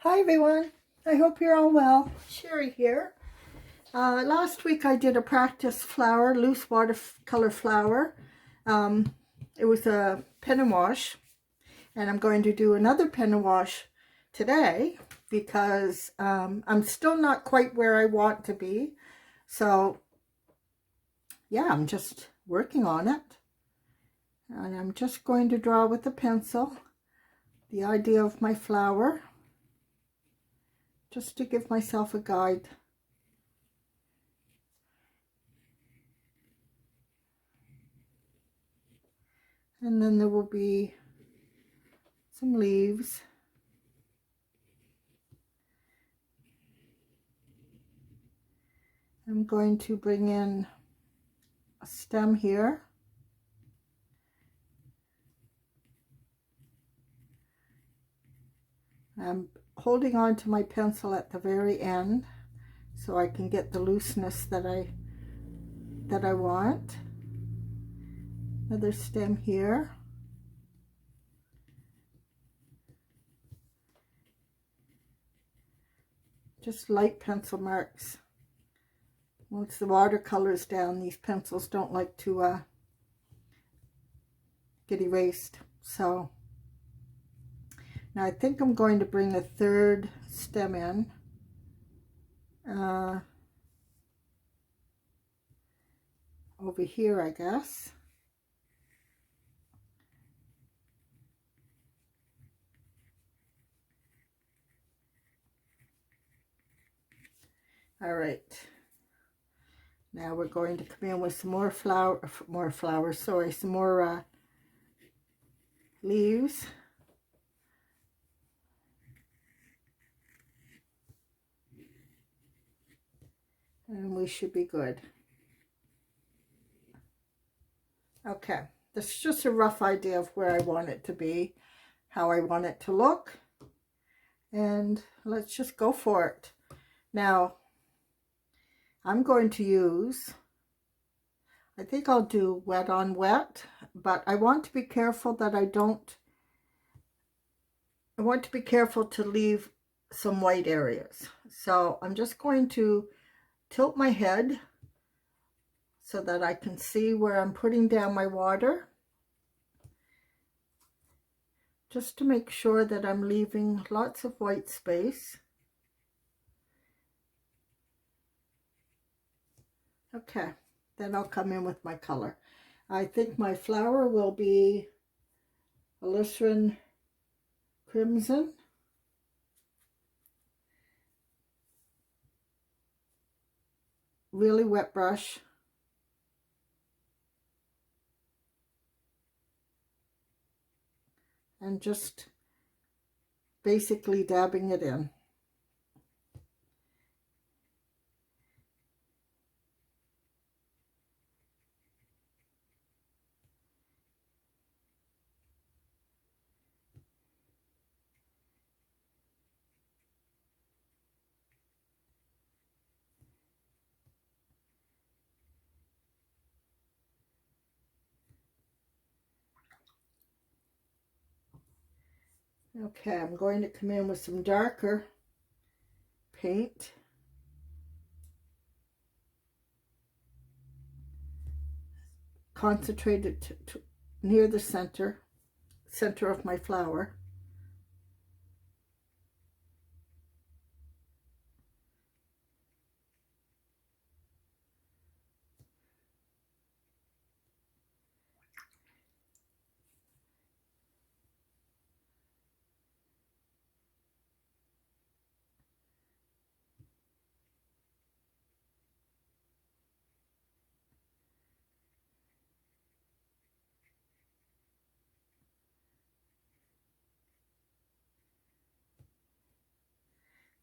Hi everyone, I hope you're all well. Sherry here. Last week I did a practice flower, loose watercolor flower. It was a pen and wash, and I'm going to do another pen and wash today because I'm still not quite where I want to be. So yeah, I'm just working on it. And I'm just going to draw with a pencil the idea of my flower, just to give myself a guide. And then there will be some leaves. I'm going to bring in a stem here. I'm holding on to my pencil at the very end so I can get the looseness that I want. Another stem here. Just light pencil marks. Once the watercolor is down, these pencils don't like to get erased. So now I think I'm going to bring a third stem in. Over here, I guess. All right. Now we're going to come in with some more flowers, sorry, some more leaves. And we should be good. Okay, this is just a rough idea of where I want it to be, how I want it to look, and let's just go for it. Now, I'm going to use, I think I'll do wet on wet, but I want to be careful that I want to be careful to leave some white areas. So I'm just going to tilt my head so that I can see where I'm putting down my water, just to make sure that I'm leaving lots of white space. Okay, then I'll come in with my color. I think my flower will be Glycerin Crimson. Really wet brush. And just basically dabbing it in. Okay, I'm going to come in with some darker paint. Concentrated to near the center of my flower.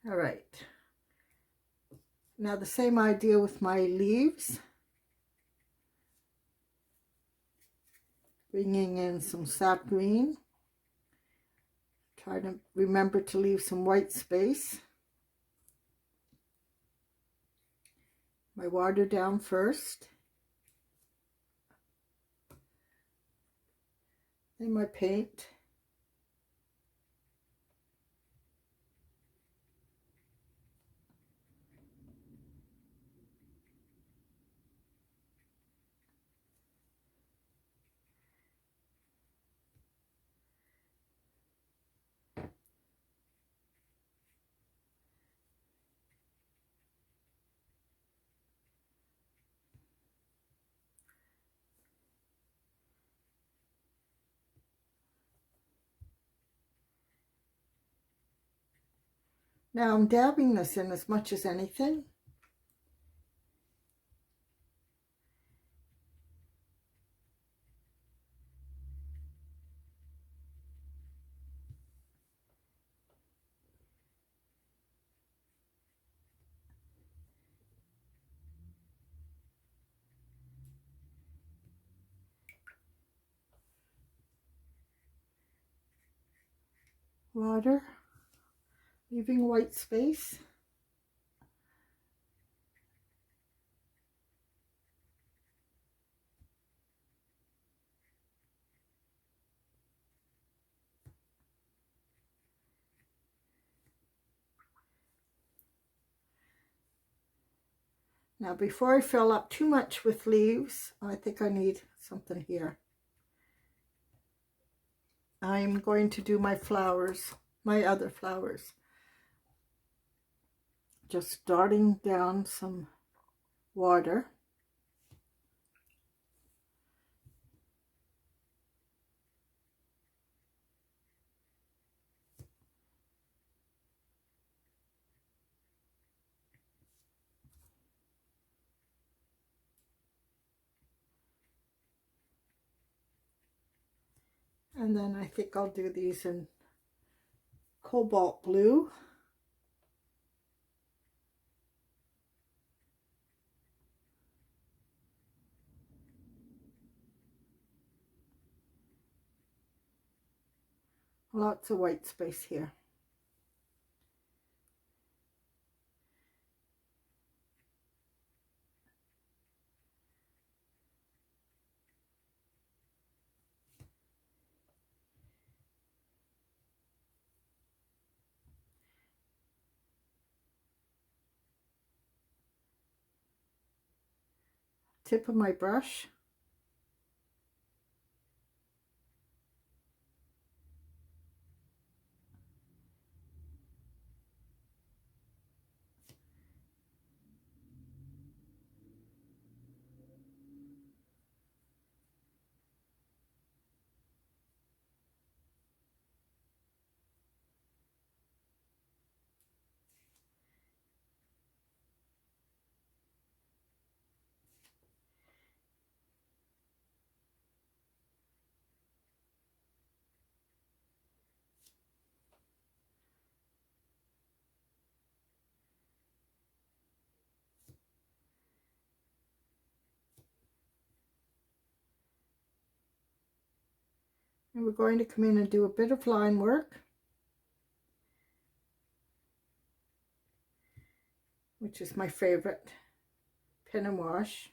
All right. Now the same idea with my leaves. Bringing in some sap green. Try to remember to leave some white space. My water down first. Then my paint. Now I'm dabbing this in as much as anything. Water, leaving white space. Now before I fill up too much with leaves, I think I need something here. I'm going to do my flowers, my other flowers. Just darting down some water. And then I think I'll do these in cobalt blue. Lots of white space here. Tip of my brush. And we're going to come in and do a bit of line work, which is my favorite pen and wash.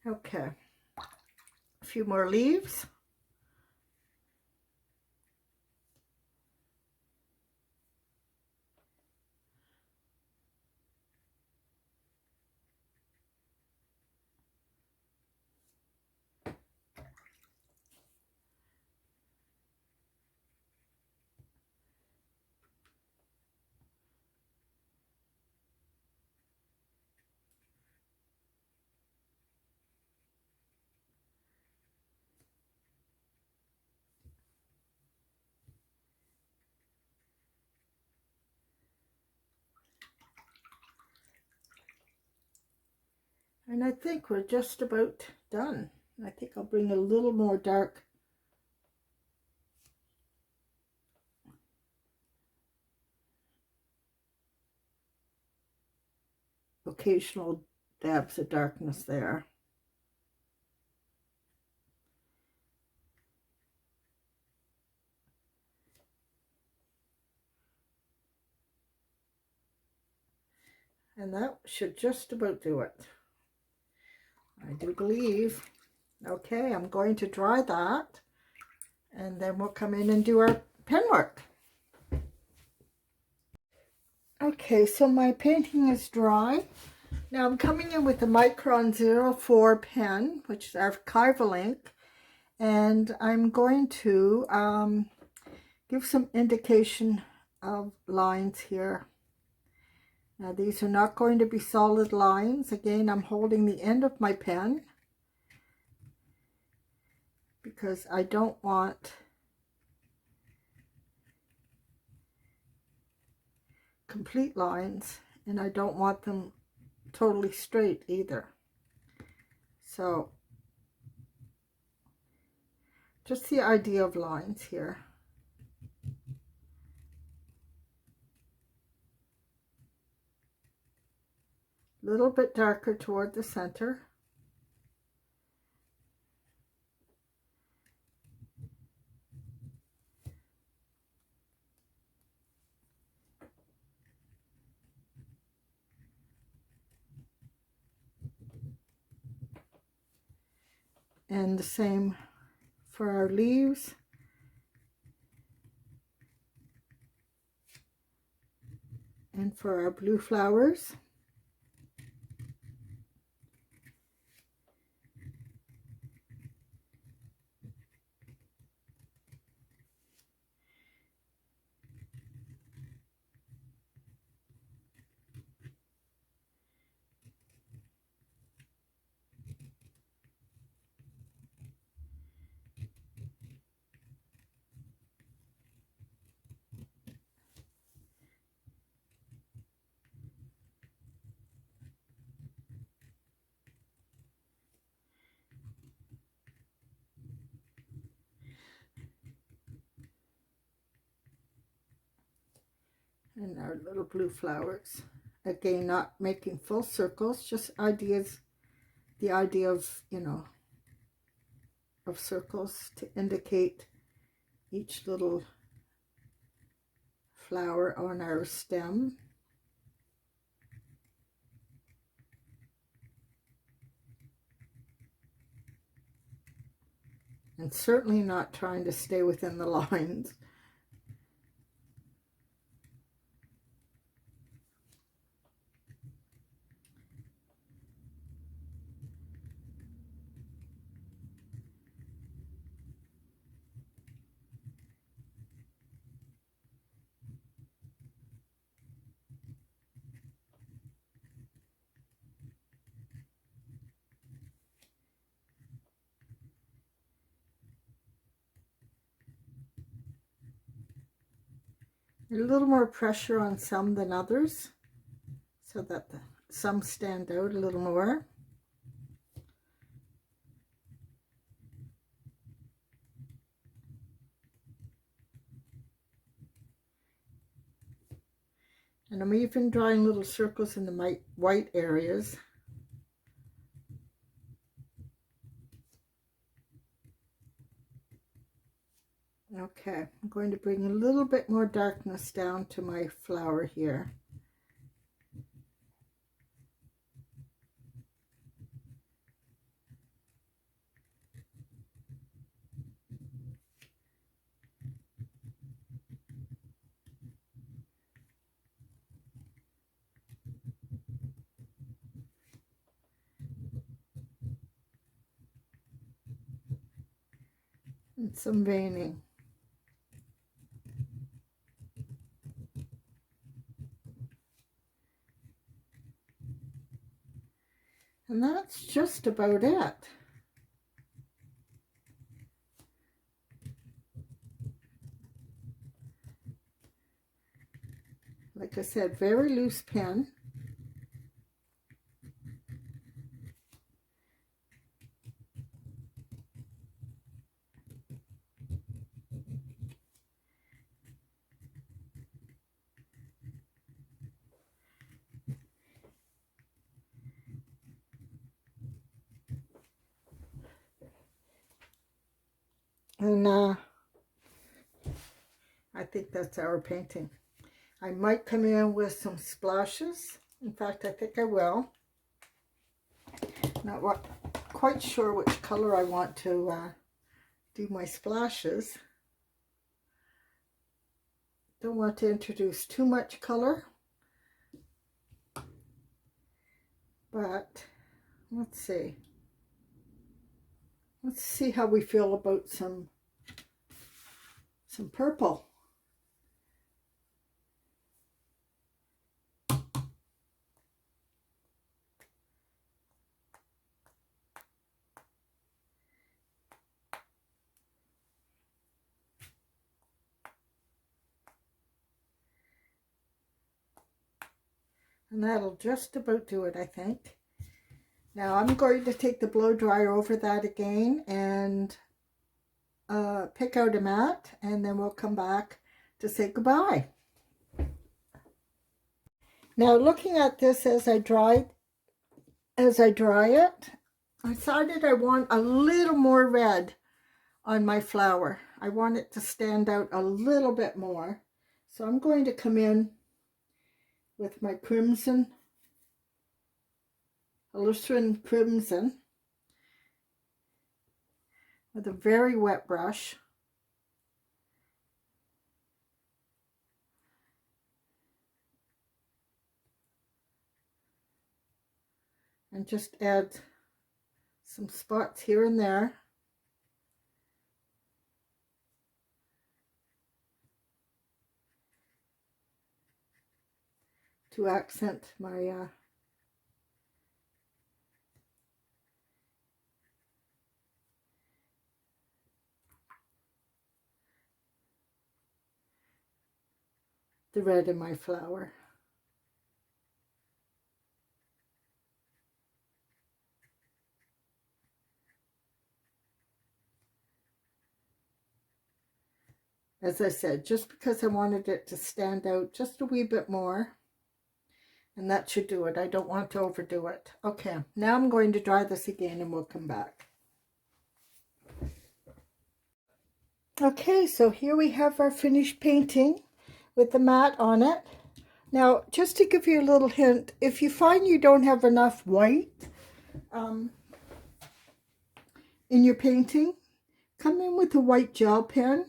Okay, a few more leaves. And I think we're just about done. I think I'll bring a little more dark occasional dabs of darkness there. And that should just about do it, I do believe. Okay, I'm going to dry that, and then we'll come in and do our pen work. Okay, so my painting is dry. Now I'm coming in with the Micron 04 pen, which is archival ink, and I'm going to give some indication of lines here. Now these are not going to be solid lines. Again, I'm holding the end of my pen because I don't want complete lines, and I don't want them totally straight either. So just the idea of lines here. A little bit darker toward the center. And the same for our leaves. And for our blue flowers. And our little blue flowers. Again, not making full circles, just ideas, the idea of, you know, of circles to indicate each little flower on our stem. And certainly not trying to stay within the lines. A little more pressure on some than others, so that some stand out a little more. And I'm even drawing little circles in the white areas. Okay, I'm going to bring a little bit more darkness down to my flower here. And some veining. And that's just about it. Like I said, very loose pen. And I think that's our painting. I might come in with some splashes. In fact, I think I will. Not quite sure which color I want to do my splashes. Don't want to introduce too much color. But let's see. Let's see how we feel about some purple. And that'll just about do it, I think. Now I'm going to take the blow dryer over that again and pick out a mat, and then we'll come back to say goodbye. Now looking at this as I dry it, I decided I want a little more red on my flower. I want it to stand out a little bit more. So I'm going to come in with my crimson, Illustrated Crimson, with a very wet brush. And just add some spots here and there. To accent my the red in my flower. As I said, just because I wanted it to stand out just a wee bit more, and that should do it. I don't want to overdo it. Okay, now I'm going to dry this again and we'll come back. Okay, so here we have our finished painting with the mat on it. Now, just to give you a little hint, if you find you don't have enough white in your painting, come in with a white gel pen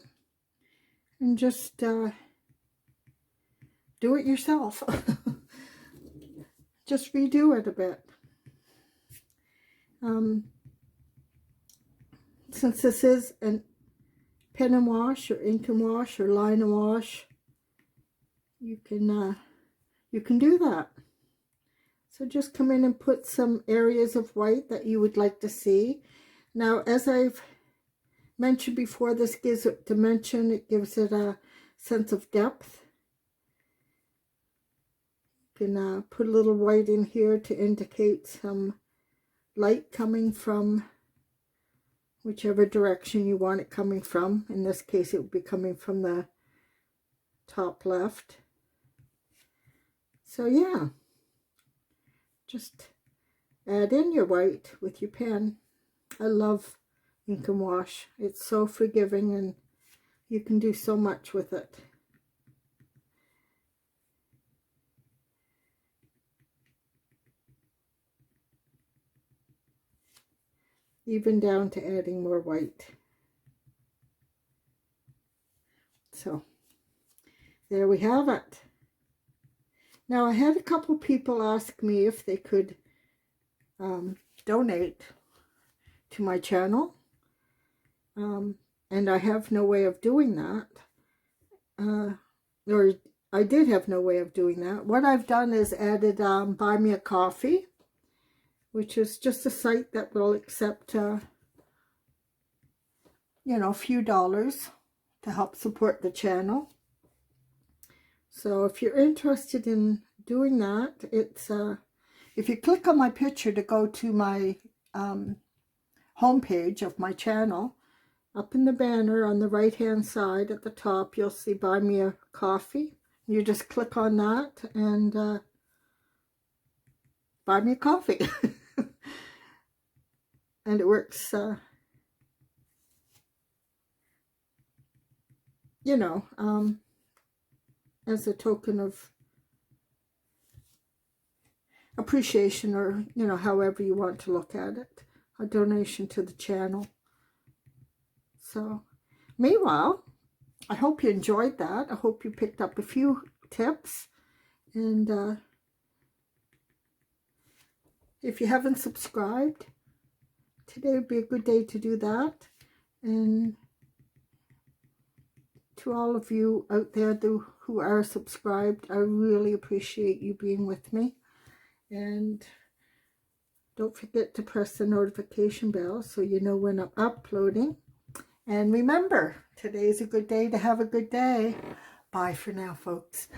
and just do it yourself. Just redo it a bit. Since this is a pen and wash or ink and wash or line and wash, you can do that. So just come in and put some areas of white that you would like to see. Now, as I've mentioned before, this gives it dimension. It gives it a sense of depth. You can put a little white in here to indicate some light coming from whichever direction you want it coming from. In this case, it would be coming from the top left. So yeah, just add in your white with your pen. I love ink and wash. It's so forgiving and you can do so much with it. Even down to adding more white. So there we have it. Now, I had a couple people ask me if they could donate to my channel, and I have no way of doing that, or I did have no way of doing that. What I've done is added Buy Me a Coffee, which is just a site that will accept, you know, a few dollars to help support the channel. So if you're interested in doing that, it's if you click on my picture to go to my homepage of my channel, up in the banner on the right hand side at the top, you'll see Buy Me a Coffee. You just click on that and buy me a coffee. And it works, you know, as a token of appreciation, or, you know, however you want to look at it, a donation to the channel. So, meanwhile, I hope you enjoyed that. I hope you picked up a few tips. And if you haven't subscribed, today would be a good day to do that. And to all of you out there who are subscribed, I really appreciate you being with me. And don't forget to press the notification bell so you know when I'm uploading. And remember, today's a good day to have a good day. Bye for now, folks.